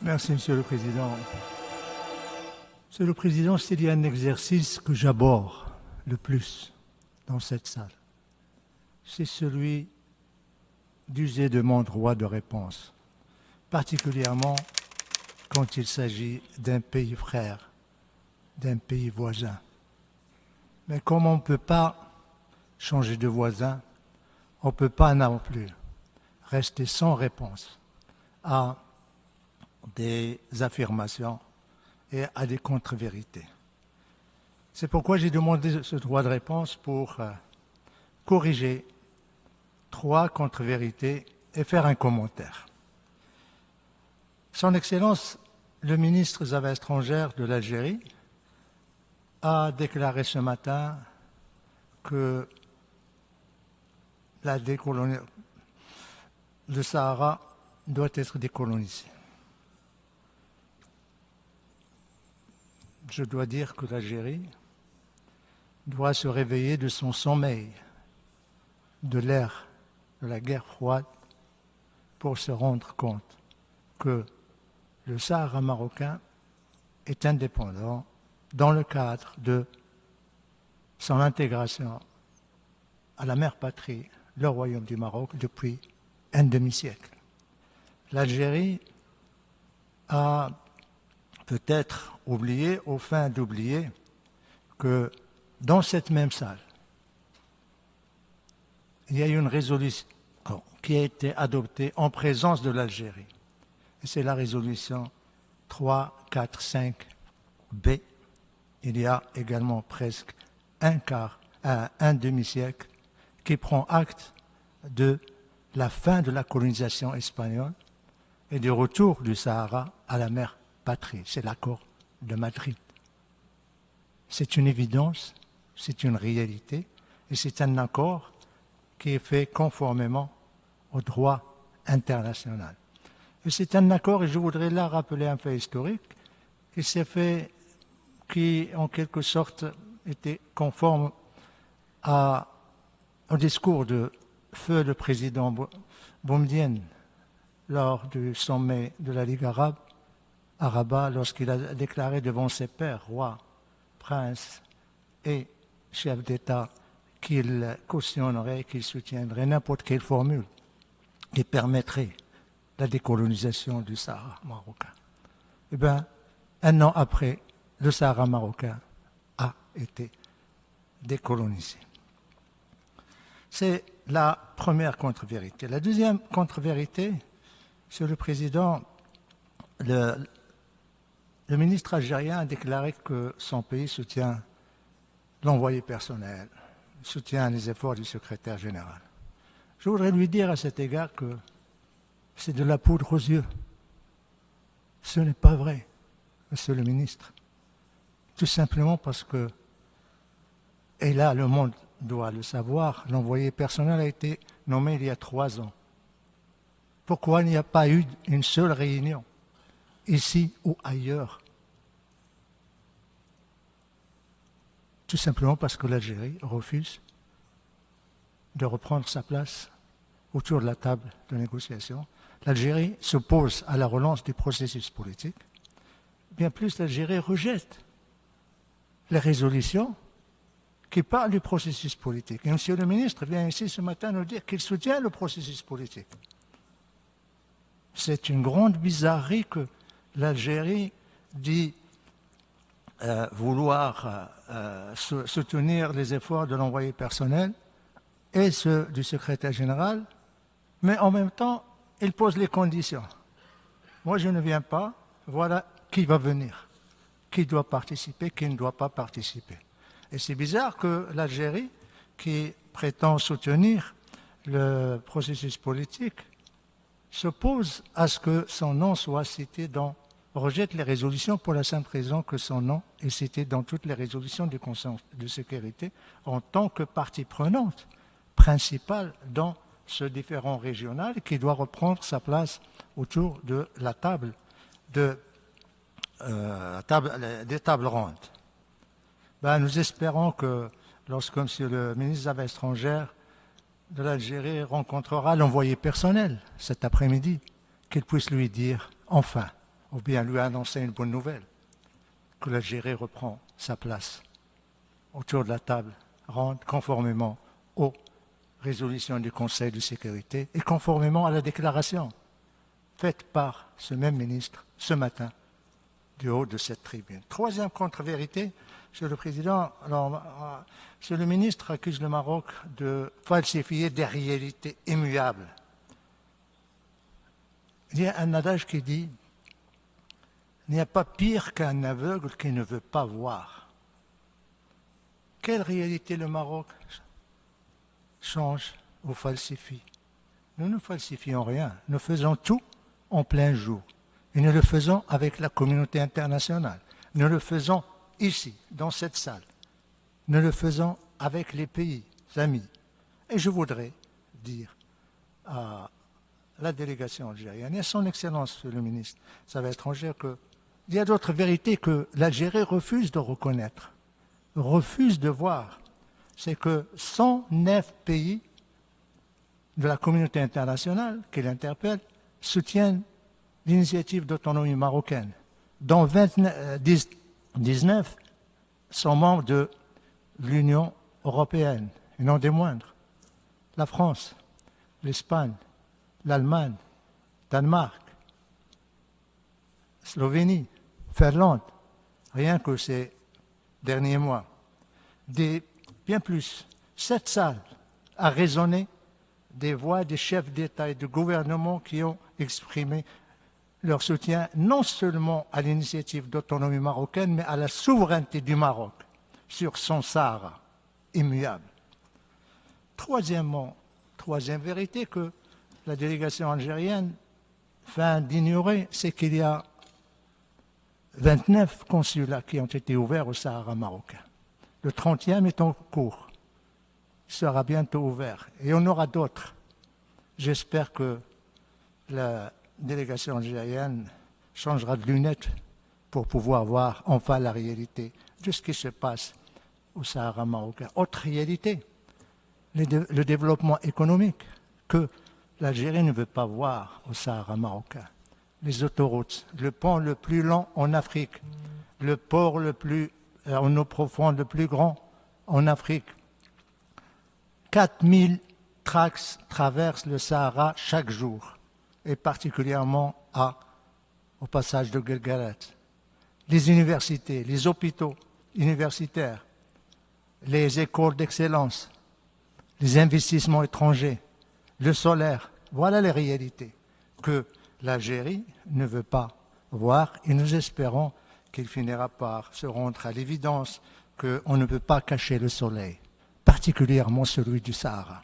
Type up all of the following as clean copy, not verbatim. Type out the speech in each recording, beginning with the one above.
Merci, Monsieur le Président. Monsieur le Président, s'il y a un exercice que j'aborde le plus dans cette salle, c'est celui d'user de mon droit de réponse, particulièrement quand il s'agit d'un pays frère, d'un pays voisin. Mais comme on ne peut pas changer de voisin, on ne peut pas non plus rester sans réponse à des affirmations et à des contre-vérités. C'est pourquoi j'ai demandé ce droit de réponse pour corriger 3 contre-vérités et faire un commentaire. Son Excellence, le ministre des Affaires étrangères de l'Algérie, a déclaré ce matin que le Sahara doit être décolonisé. Je dois dire que l'Algérie doit se réveiller de son sommeil, de l'ère de la guerre froide, pour se rendre compte que le Sahara marocain est indépendant dans le cadre de son intégration à la mère patrie, le Royaume du Maroc, depuis un demi-siècle. L'Algérie a peut-être oublié, au fin d'oublier, que dans cette même salle, il y a une résolution qui a été adoptée en présence de l'Algérie. Et c'est la résolution 345B. Il y a également presque un demi-siècle qui prend acte de la fin de la colonisation espagnole et du retour du Sahara à la mère patrie. C'est l'accord de Madrid. C'est une évidence, c'est une réalité, et c'est un accord qui est fait conformément au droit international. Et c'est un accord, et je voudrais là rappeler un fait historique, qui s'est fait, qui en quelque sorte était conforme au discours de feu le président Boumedienne lors du sommet de la Ligue arabe, à Rabat, lorsqu'il a déclaré devant ses pairs, rois, princes et chefs d'État, qu'il cautionnerait, qu'il soutiendrait n'importe quelle formule qui permettrait la décolonisation du Sahara marocain. Eh bien, 1 an après, le Sahara marocain a été décolonisé. C'est la première contre-vérité. La deuxième contre-vérité, Monsieur le Président, le ministre algérien a déclaré que son pays soutient l'envoyé personnel, soutient les efforts du secrétaire général. Je voudrais lui dire à cet égard que c'est de la poudre aux yeux. Ce n'est pas vrai, Monsieur le ministre. Tout simplement parce que, et là le monde doit le savoir, l'envoyé personnel a été nommé il y a 3 ans. Pourquoi il n'y a pas eu une seule réunion, ici ou ailleurs? Tout simplement parce que l'Algérie refuse de reprendre sa place autour de la table de négociation. L'Algérie s'oppose à la relance du processus politique. Bien plus, l'Algérie rejette les résolutions qui parlent du processus politique. Et M. le ministre vient ici ce matin nous dire qu'il soutient le processus politique. C'est une grande bizarrerie que l'Algérie dit vouloir soutenir les efforts de l'envoyé personnel et ceux du secrétaire général, mais en même temps, il pose les conditions. Moi, je ne viens pas, voilà qui va venir, qui doit participer, qui ne doit pas participer. Et c'est bizarre que l'Algérie, qui prétend soutenir le processus politique, s'oppose à ce que son nom soit cité rejette les résolutions pour la simple raison que son nom est cité dans toutes les résolutions du Conseil de sécurité en tant que partie prenante principale dans ce différend régional qui doit reprendre sa place autour de la table des tables rondes. Nous espérons que lorsque M. le ministre des Affaires étrangères de l'Algérie rencontrera l'envoyé personnel cet après-midi, qu'il puisse lui dire, enfin, ou bien lui annoncer une bonne nouvelle, que l'Algérie reprend sa place autour de la table, conformément aux résolutions du Conseil de sécurité et conformément à la déclaration faite par ce même ministre ce matin du haut de cette tribune. Troisième contre-vérité, Monsieur le Président, Monsieur le ministre accuse le Maroc de falsifier des réalités immuables. Il y a un adage qui dit « Il n'y a pas pire qu'un aveugle qui ne veut pas voir ». Quelle réalité le Maroc change ou falsifie? Nous ne falsifions rien, nous faisons tout en plein jour. Et nous le faisons avec la communauté internationale. Nous le faisons ici, dans cette salle. Nous le faisons avec les pays amis. Et je voudrais dire à la délégation algérienne et à son Excellence, le ministre des Affaires étrangères, qu'il y a d'autres vérités que l'Algérie refuse de reconnaître, refuse de voir. C'est que 109 pays de la communauté internationale qui l'interpellent soutiennent l'initiative d'autonomie marocaine, dont 19 sont membres de l'Union européenne, et non des moindres. La France, l'Espagne, l'Allemagne, Danemark, Slovénie, Finlande, rien que ces derniers mois. Bien plus, cette salle a résonné des voix des chefs d'État et de gouvernement qui ont exprimé leur soutien non seulement à l'initiative d'autonomie marocaine, mais à la souveraineté du Maroc sur son Sahara immuable. Troisième vérité que la délégation algérienne feint d'ignorer, c'est qu'il y a 29 consulats qui ont été ouverts au Sahara marocain. Le 30e est en cours. Il sera bientôt ouvert. Et on aura d'autres. J'espère que la délégation algérienne changera de lunettes pour pouvoir voir enfin la réalité de ce qui se passe au Sahara marocain. Autre réalité, le développement économique que l'Algérie ne veut pas voir au Sahara marocain. Les autoroutes, le pont le plus long en Afrique, le port le plus en eau profonde, le plus grand en Afrique. 4000 tracts traversent le Sahara chaque jour, et particulièrement au passage de Guelguerat. Les universités, les hôpitaux universitaires, les écoles d'excellence, les investissements étrangers, le solaire, voilà les réalités que l'Algérie ne veut pas voir, et nous espérons qu'il finira par se rendre à l'évidence qu'on ne peut pas cacher le soleil, particulièrement celui du Sahara.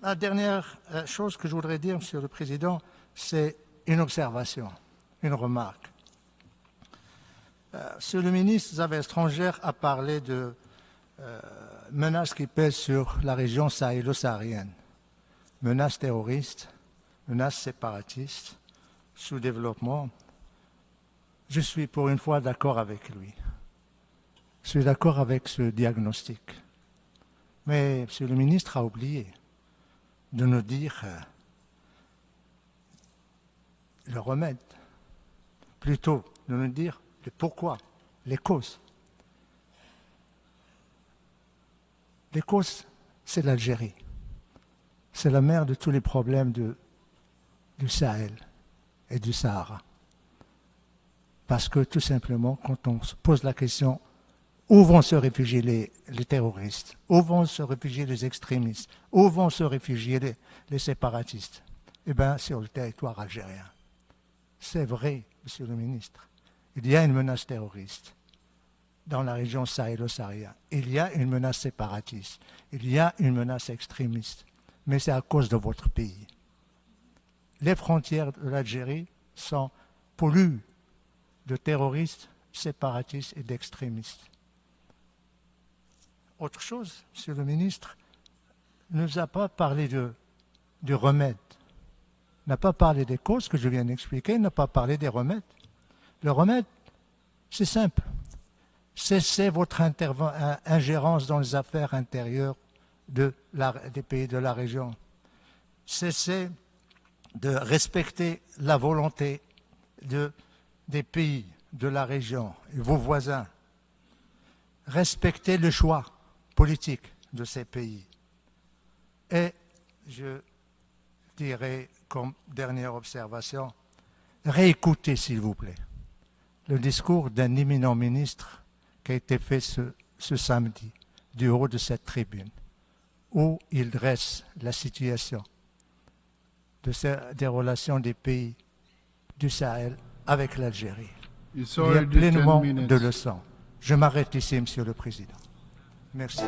La dernière chose que je voudrais dire, Monsieur le Président, c'est une observation, une remarque. Monsieur le ministre des Affaires étrangères a parlé de menaces qui pèsent sur la région sahélo-saharienne. Menaces terroristes, menaces séparatistes, sous-développement. Je suis pour une fois d'accord avec lui. Je suis d'accord avec ce diagnostic. Mais Monsieur le ministre a oublié de nous dire le remède, plutôt de nous dire le pourquoi, les causes. Les causes, c'est l'Algérie. C'est la mère de tous les problèmes du Sahel et du Sahara. Parce que tout simplement, quand on se pose la question, où vont se réfugier les terroristes? Où vont se réfugier les extrémistes? Où vont se réfugier les séparatistes? Eh bien, sur le territoire algérien. C'est vrai, Monsieur le ministre. Il y a une menace terroriste dans la région sahélo-saharienne. Il y a une menace séparatiste. Il y a une menace extrémiste. Mais c'est à cause de votre pays. Les frontières de l'Algérie sont polluées de terroristes, séparatistes et d'extrémistes. Autre chose, Monsieur le ministre, ne nous a pas parlé du remède, n'a pas parlé des causes que je viens d'expliquer, n'a pas parlé des remèdes. Le remède, c'est simple. Cessez votre ingérence dans les affaires intérieures des pays de la région. Cessez de respecter la volonté des pays de la région et vos voisins. Respectez le choix politique de ces pays. Et je dirais, comme dernière observation, réécoutez, s'il vous plaît, le discours d'un éminent ministre qui a été fait ce samedi du haut de cette tribune, où il dresse la situation des relations des pays du Sahel avec l'Algérie. Il y a pleinement de leçons. Je m'arrête ici, Monsieur le Président. Merci.